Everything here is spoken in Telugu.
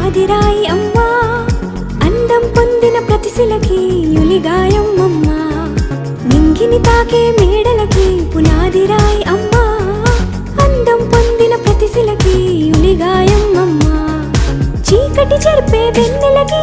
పునాదిరాయి అమ్మా, అందం పొందిన ప్రతిశిలకి యులిగాయం అమ్మా, నింగిని తాకే మేడలకి పునాదిరాయి అమ్మా, అందం పొందిన ప్రతిశిలకి యులిగాయం అమ్మా, చీకటి చెరిపే వెన్నెలకి